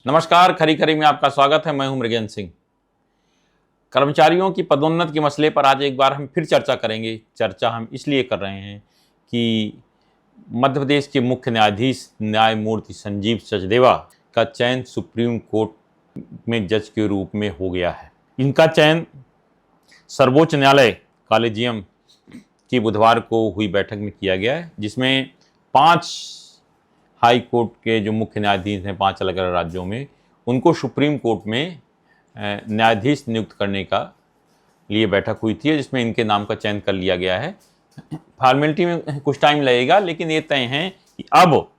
नमस्कार, खरी खरी में आपका स्वागत है। मैं हूं मृगेंद्र सिंह। कर्मचारियों की पदोन्नति के मसले पर आज एक बार हम फिर चर्चा करेंगे। चर्चा हम इसलिए कर रहे हैं कि मध्य प्रदेश के मुख्य न्यायाधीश न्यायमूर्ति संजीव सचदेवा का चयन सुप्रीम कोर्ट में जज के रूप में हो गया है। इनका चयन सर्वोच्च न्यायालय कॉलेजियम की बुधवार को हुई बैठक में किया गया है, जिसमें 5 हाई कोर्ट के जो मुख्य न्यायाधीश हैं 5 अलग अलग राज्यों में, उनको सुप्रीम कोर्ट में न्यायाधीश नियुक्त करने का लिए बैठक हुई थी, जिसमें इनके नाम का चयन कर लिया गया है। फॉर्मेलिटी में कुछ टाइम लगेगा, लेकिन ये तय है कि अब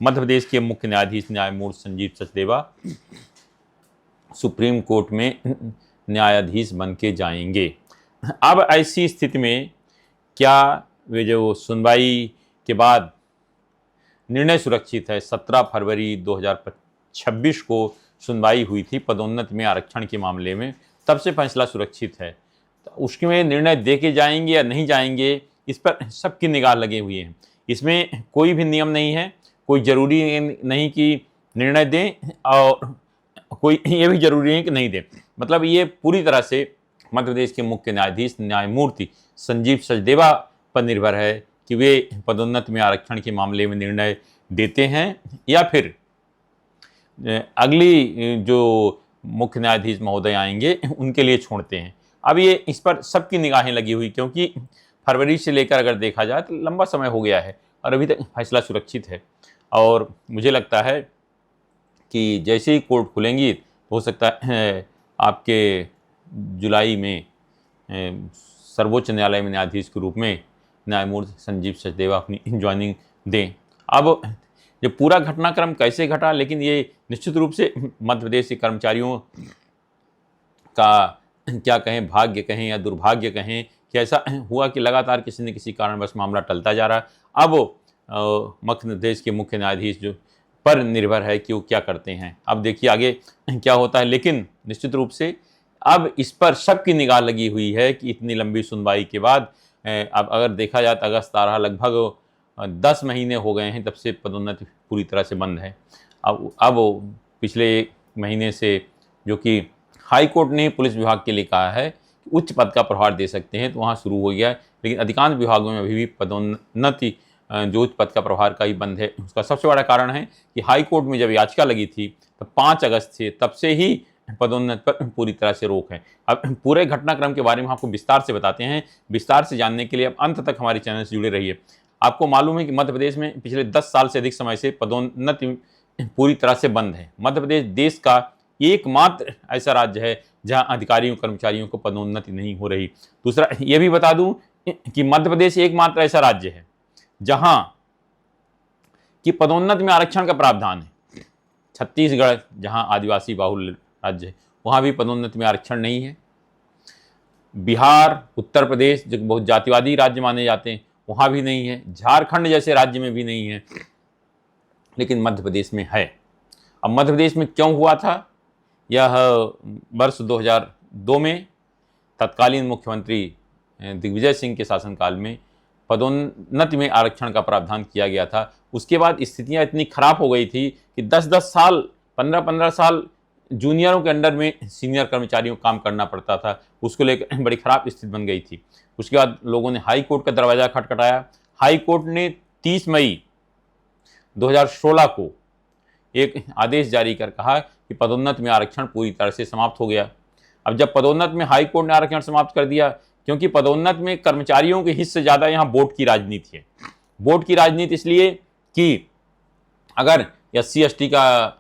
मध्य प्रदेश के मुख्य न्यायाधीश न्यायमूर्ति संजीव सचदेवा सुप्रीम कोर्ट में न्यायाधीश बन के जाएंगे। अब ऐसी स्थिति में क्या वे जो सुनवाई के बाद निर्णय सुरक्षित है? 17 फरवरी 2026 को सुनवाई हुई थी पदोन्नति में आरक्षण के मामले में, तब से फैसला सुरक्षित है। तो उसमें निर्णय दे के जाएंगे या नहीं जाएंगे, इस पर सबकी निगाह लगे हुए हैं। इसमें कोई भी नियम नहीं है, कोई ज़रूरी नहीं कि निर्णय दें और कोई ये भी ज़रूरी नहीं कि नहीं दें। मतलब ये पूरी तरह से मध्य प्रदेश के मुख्य न्यायाधीश न्यायमूर्ति संजीव सचदेवा पर निर्भर है कि वे पदोन्नति में आरक्षण के मामले में निर्णय देते हैं या फिर अगली जो मुख्य न्यायाधीश महोदय आएंगे उनके लिए छोड़ते हैं। अब ये इस पर सबकी निगाहें लगी हुई, क्योंकि फरवरी से लेकर अगर देखा जाए तो लंबा समय हो गया है और अभी तक फैसला सुरक्षित है। और मुझे लगता है कि जैसे ही कोर्ट खुलेंगी हो सकता है आपके जुलाई में सर्वोच्च न्यायालय में न्यायाधीश के रूप में न्यायमूर्ति संजीव सचदेवा अपनी ज्वाइनिंग दें। अब ये पूरा घटनाक्रम कैसे घटा, लेकिन ये निश्चित रूप से मध्य प्रदेश के कर्मचारियों का क्या कहें, भाग्य कहें या दुर्भाग्य कहें, कि ऐसा हुआ कि लगातार किसी न किसी कारणवश मामला टलता जा रहा। अब मध्य प्रदेश के मुख्य न्यायाधीश जो पर निर्भर है कि वो क्या करते हैं। अब देखिए आगे क्या होता है, लेकिन निश्चित रूप से अब इस पर सबकी निगाह लगी हुई है कि इतनी लंबी सुनवाई के बाद अब अगर देखा जाए तो अगस्त आ रहा, लगभग 10 महीने हो गए हैं तब से पदोन्नति पूरी तरह से बंद है। अब पिछले 1 महीने से जो कि हाई कोर्ट ने पुलिस विभाग के लिए कहा है कि उच्च पद का प्रभार दे सकते हैं, तो वहाँ शुरू हो गया है। लेकिन अधिकांश विभागों में अभी भी पदोन्नति जो उच्च पद का प्रभार का ही बंद है। उसका सबसे बड़ा कारण है कि हाई कोर्ट में जब याचिका लगी थी तो 5 अगस्त से तब से ही पदोन्नति पर पूरी तरह से रोक है। अब पूरे घटनाक्रम के बारे में आपको विस्तार से बताते हैं। विस्तार से जानने के लिए अब अंत तक हमारे चैनल से जुड़े रहिए। आपको मालूम है कि मध्य प्रदेश में पिछले 10 साल से अधिक समय से पदोन्नति पूरी तरह से बंद है। मध्य प्रदेश देश का एकमात्र ऐसा राज्य है जहां अधिकारियों कर्मचारियों को पदोन्नति नहीं हो रही। दूसरा ये भी बता दूं कि मध्य प्रदेश एकमात्र ऐसा राज्य है जहां की पदोन्नति में आरक्षण का प्रावधान है। छत्तीसगढ़ जहां आदिवासी बाहुल्य राज्य है, वहाँ भी पदोन्नति में आरक्षण नहीं है। बिहार, उत्तर प्रदेश जो बहुत जातिवादी राज्य माने जाते हैं, वहाँ भी नहीं है। झारखंड जैसे राज्य में भी नहीं है, लेकिन मध्य प्रदेश में है। अब मध्य प्रदेश में क्यों हुआ था? यह वर्ष 2002 में तत्कालीन मुख्यमंत्री दिग्विजय सिंह के शासनकाल में पदोन्नति में आरक्षण का प्रावधान किया गया था। उसके बाद स्थितियाँ इतनी खराब हो गई थी कि 10-10 साल, 15-15 साल जूनियरों के अंडर में सीनियर कर्मचारियों को काम करना पड़ता था। उसको लेकर बड़ी ख़राब स्थिति बन गई थी। उसके बाद लोगों ने हाई कोर्ट का दरवाज़ा खटखटाया। हाई कोर्ट ने 30 मई 2016 को एक आदेश जारी कर कहा कि पदोन्नति में आरक्षण पूरी तरह से समाप्त हो गया। अब जब पदोन्नति में हाई कोर्ट ने आरक्षण समाप्त कर दिया, क्योंकि पदोन्नति में कर्मचारियों के हिस्से ज़्यादा यहाँ बोर्ड की राजनीति है। बोर्ड की राजनीति इसलिए कि अगर SC/ST का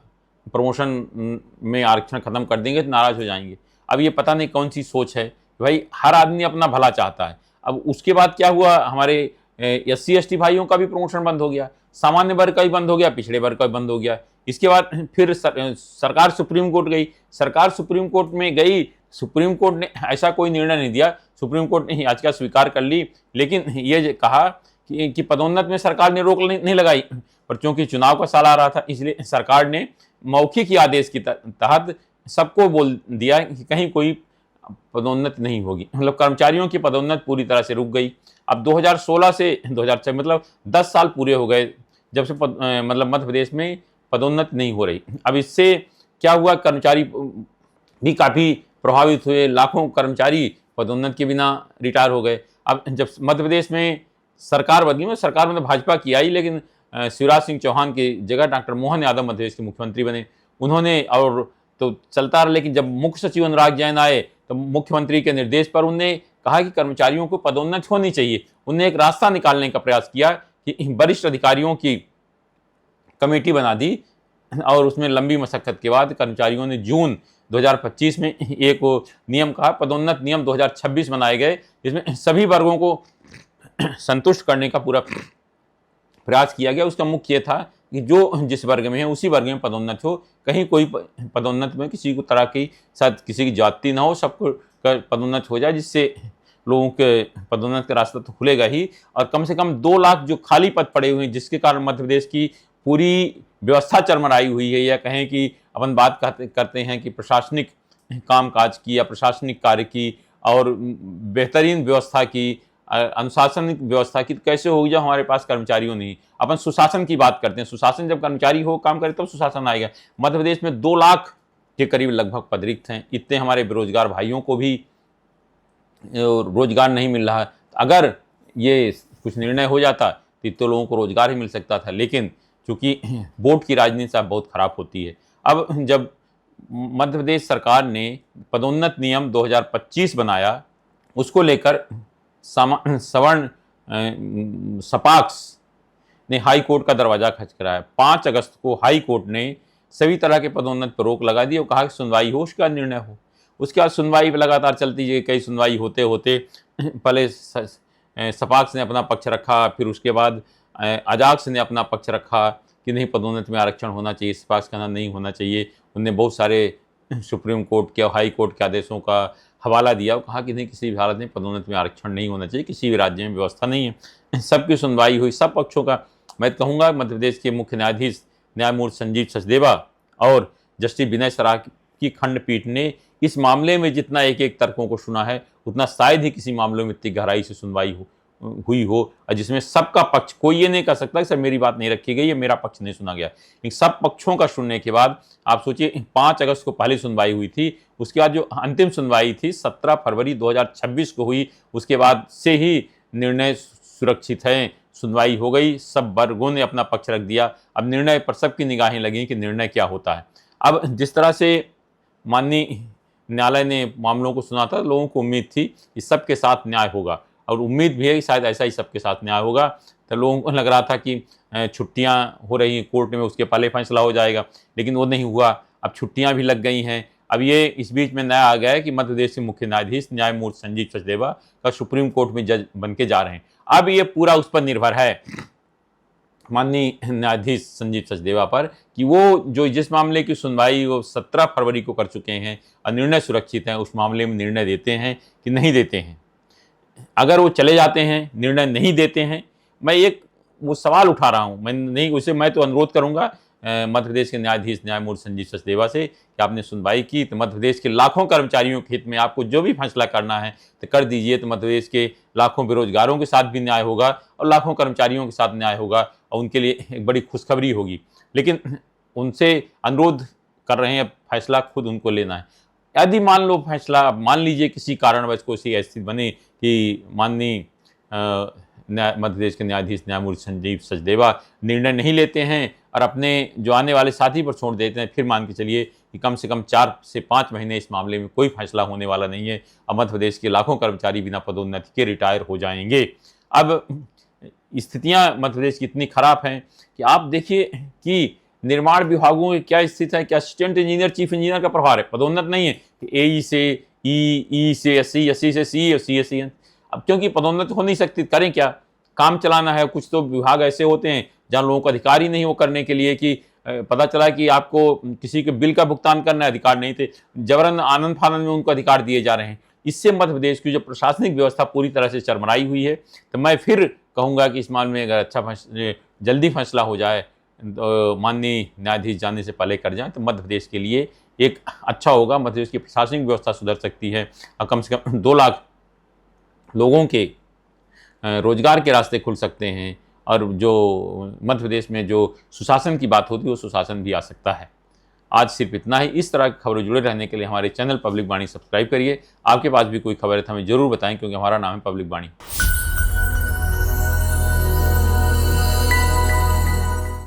प्रमोशन में आरक्षण खत्म कर देंगे तो नाराज हो जाएंगे। अब ये पता नहीं कौन सी सोच है, भाई हर आदमी अपना भला चाहता है। अब उसके बाद क्या हुआ, हमारे SC/ST भाइयों का भी प्रमोशन बंद हो गया, सामान्य वर्ग का भी बंद हो गया, पिछड़े वर्ग का भी बंद हो गया। इसके बाद फिर सरकार सुप्रीम कोर्ट गई। सरकार सुप्रीम कोर्ट में गई, सुप्रीम कोर्ट ने ऐसा कोई निर्णय नहीं दिया। सुप्रीम कोर्ट ने याचिका स्वीकार कर ली, लेकिन ये कहा कि पदोन्नति में सरकार ने रोक नहीं लगाई, पर चूंकि चुनाव का साल आ रहा था इसलिए सरकार ने मौखिक आदेश के तहत सबको बोल दिया कि कहीं कोई पदोन्नति नहीं होगी। मतलब कर्मचारियों की पदोन्नति पूरी तरह से रुक गई। अब 2016 से 2006 मतलब 10 साल पूरे हो गए जब से मतलब मध्य प्रदेश में पदोन्नति नहीं हो रही। अब इससे क्या हुआ, कर्मचारी भी काफ़ी प्रभावित हुए, लाखों कर्मचारी पदोन्नत के बिना रिटायर हो गए। अब जब मध्य प्रदेश में सरकार बदली, में सरकार में भाजपा की आई, लेकिन शिवराज सिंह चौहान की जगह डॉक्टर मोहन यादव मध्य प्रदेश के मुख्यमंत्री बने। उन्होंने और तो चलता रहा, लेकिन जब मुख्य सचिव अनुराग जैन आए तो मुख्यमंत्री के निर्देश पर उन्होंने कहा कि कर्मचारियों को पदोन्नत होनी चाहिए। उन्होंने एक रास्ता निकालने का प्रयास किया कि वरिष्ठ अधिकारियों की कमेटी बना दी और उसमें लंबी मशक्कत के बाद कर्मचारियों ने जून 2025 में एक नियम कहा, पदोन्नत नियम 2026 बनाए गए, जिसमें सभी वर्गों को संतुष्ट करने का पूरा प्रयास किया गया। उसका मुख्य ये था कि जो जिस वर्ग में है उसी वर्ग में पदोन्नत हो, कहीं कोई पदोन्नत में किसी को तरह की शायद किसी की जाति ना हो, सबको पदोन्नत हो जाए, जिससे लोगों के पदोन्नत का रास्ता तो खुलेगा ही। और कम से कम 2 लाख जो खाली पद पड़े हुए हैं, जिसके कारण मध्य प्रदेश की पूरी व्यवस्था चरमराई हुई है, या कहें कि अपन बात करते हैं कि प्रशासनिक कामकाज की या प्रशासनिक कार्य की और बेहतरीन व्यवस्था की, अनुशासनिक व्यवस्था की, तो कैसे होगी जब हमारे पास कर्मचारियों नहीं। अपन सुशासन की बात करते हैं, सुशासन जब कर्मचारी हो काम करे तब सुशासन आएगा। मध्य प्रदेश में 2 लाख के करीब लगभग पद रिक्त हैं। इतने हमारे बेरोजगार भाइयों को भी रोजगार नहीं मिल रहा। अगर ये कुछ निर्णय हो जाता तो इतने लोगों को रोजगार ही मिल सकता था, लेकिन चूंकि वोट की राजनीति साहब बहुत खराब होती है। अब जब मध्य प्रदेश सरकार ने पदोन्नत नियम 2025 बनाया, उसको लेकर सवर्ण सपाक्स ने हाई कोर्ट का दरवाजा खटखटाया। 5 अगस्त को हाई कोर्ट ने सभी तरह के पदोन्नत पर रोक लगा दी और कहा कि सुनवाई हो, उसका निर्णय हो। उसके बाद सुनवाई लगातार चलती है, कई सुनवाई होते होते पहले सपाक्स ने अपना पक्ष रखा, फिर उसके बाद अजाक्स ने अपना पक्ष रखा कि नहीं, पदोन्नत में आरक्षण होना चाहिए, सपाक्स कहना नहीं होना चाहिए। उनने बहुत सारे सुप्रीम कोर्ट के, हाई कोर्ट के आदेशों का हवाला दिया और कहा कि नहीं, किसी भी हालत में पदोन्नत में आरक्षण नहीं होना चाहिए, किसी भी राज्य में व्यवस्था नहीं है। सबकी सुनवाई हुई, सब पक्षों का। मैं कहूँगा मध्य प्रदेश के मुख्य न्यायाधीश न्यायमूर्ति संजीव सचदेवा और जस्टिस विनय सराय की खंडपीठ ने इस मामले में जितना एक एक तर्कों को सुना है, उतना शायद ही किसी मामले में इतनी गहराई से सुनवाई हुई हो और जिसमें सबका पक्ष, कोई ये नहीं कह सकता कि सर मेरी बात नहीं रखी गई या मेरा पक्ष नहीं सुना गया। लेकिन सब पक्षों का सुनने के बाद आप सोचिए, 5 अगस्त को पहली सुनवाई हुई थी, उसके बाद जो अंतिम सुनवाई थी 17 फरवरी 2026 को हुई। उसके बाद से ही निर्णय सुरक्षित है, सुनवाई हो गई, सब वर्गों ने अपना पक्ष रख दिया। अब निर्णय पर सबकी निगाहें लगी कि निर्णय क्या होता है। अब जिस तरह से माननीय न्यायालय ने मामलों को सुना था, लोगों को उम्मीद थी कि सबके साथ न्याय होगा और उम्मीद भी है कि शायद ऐसा ही सबके साथ न्याय होगा। तो लोगों को लग रहा था कि छुट्टियां हो रही हैं कोर्ट में, उसके पहले फैसला हो जाएगा, लेकिन वो नहीं हुआ। अब छुट्टियां भी लग गई हैं। अब ये इस बीच में नया आ गया है कि मध्य प्रदेश के मुख्य न्यायाधीश न्यायमूर्ति संजीव सचदेवा का सुप्रीम कोर्ट में जज बन के जा रहे हैं। अब ये पूरा उस पर निर्भर है, माननीय न्यायाधीश संजीव सचदेवा पर, कि वो जो जिस मामले की सुनवाई वो 17 फरवरी को कर चुके हैं और निर्णय सुरक्षित है, उस मामले में निर्णय देते हैं कि नहीं देते हैं। अगर वो चले जाते हैं, निर्णय नहीं देते हैं, मैं एक वो सवाल उठा रहा हूँ, मैं नहीं उसे, मैं तो अनुरोध करूँगा मध्य प्रदेश के न्यायाधीश न्यायमूर्ति संजीव सचदेवा से कि आपने सुनवाई की तो मध्य प्रदेश के लाखों कर्मचारियों के हित में आपको जो भी फैसला करना है तो कर दीजिए। तो मध्य प्रदेश के लाखों बेरोजगारों के साथ भी न्याय होगा और लाखों कर्मचारियों के साथ न्याय होगा और उनके लिए एक बड़ी खुशखबरी होगी। लेकिन उनसे अनुरोध कर रहे हैं, फैसला खुद उनको लेना है। यदि मान लो फैसला, मान लीजिए किसी कारणवश कोई ऐसी स्थिति बने कि माननीय मध्य प्रदेश के न्यायाधीश न्यायमूर्ति संजीव सचदेवा निर्णय नहीं लेते हैं और अपने जो आने वाले साथी पर छोड़ देते हैं, फिर मान के चलिए कि कम से कम 4 से 5 महीने इस मामले में कोई फैसला होने वाला नहीं है और मध्य प्रदेश के लाखों कर्मचारी बिना पदोन्नति के रिटायर हो जाएंगे। अब स्थितियां मध्य प्रदेश की इतनी खराब हैं कि आप देखिए कि निर्माण विभागों की क्या स्थिति है कि असिस्टेंट इंजीनियर, चीफ इंजीनियर का प्रभार है, पदोन्नत नहीं है। AE से ई से SC, SC से CE और CE से। अब क्योंकि पदोन्नति हो नहीं सकती, करें क्या, काम चलाना है। कुछ तो विभाग ऐसे होते हैं जहाँ लोगों को अधिकार ही नहीं हो करने के लिए, कि पता चला कि आपको किसी के बिल का भुगतान करना है, अधिकार नहीं थे, जबरन आनंद फानंद में उनको अधिकार दिए जा रहे हैं। इससे मध्य प्रदेश की जो प्रशासनिक व्यवस्था पूरी तरह से चरमराई हुई है। तो मैं फिर कहूँगा कि इस मामले में अगर अच्छा जल्दी फैसला हो जाए, तो माननीय न्यायाधीश जाने से पहले कर जाएं, तो मध्य प्रदेश के लिए एक अच्छा होगा। मध्य प्रदेश की प्रशासनिक व्यवस्था सुधर सकती है और कम से कम 2 लाख लोगों के रोजगार के रास्ते खुल सकते हैं और जो मध्य प्रदेश में जो सुशासन की बात होती है वो सुशासन भी आ सकता है। आज सिर्फ इतना ही। इस तरह की खबरें जुड़े रहने के लिए हमारे चैनल पब्लिक वाणी सब्सक्राइब करिए। आपके पास भी कोई खबर है तो हमें जरूर बताएं, क्योंकि हमारा नाम है पब्लिक वाणी।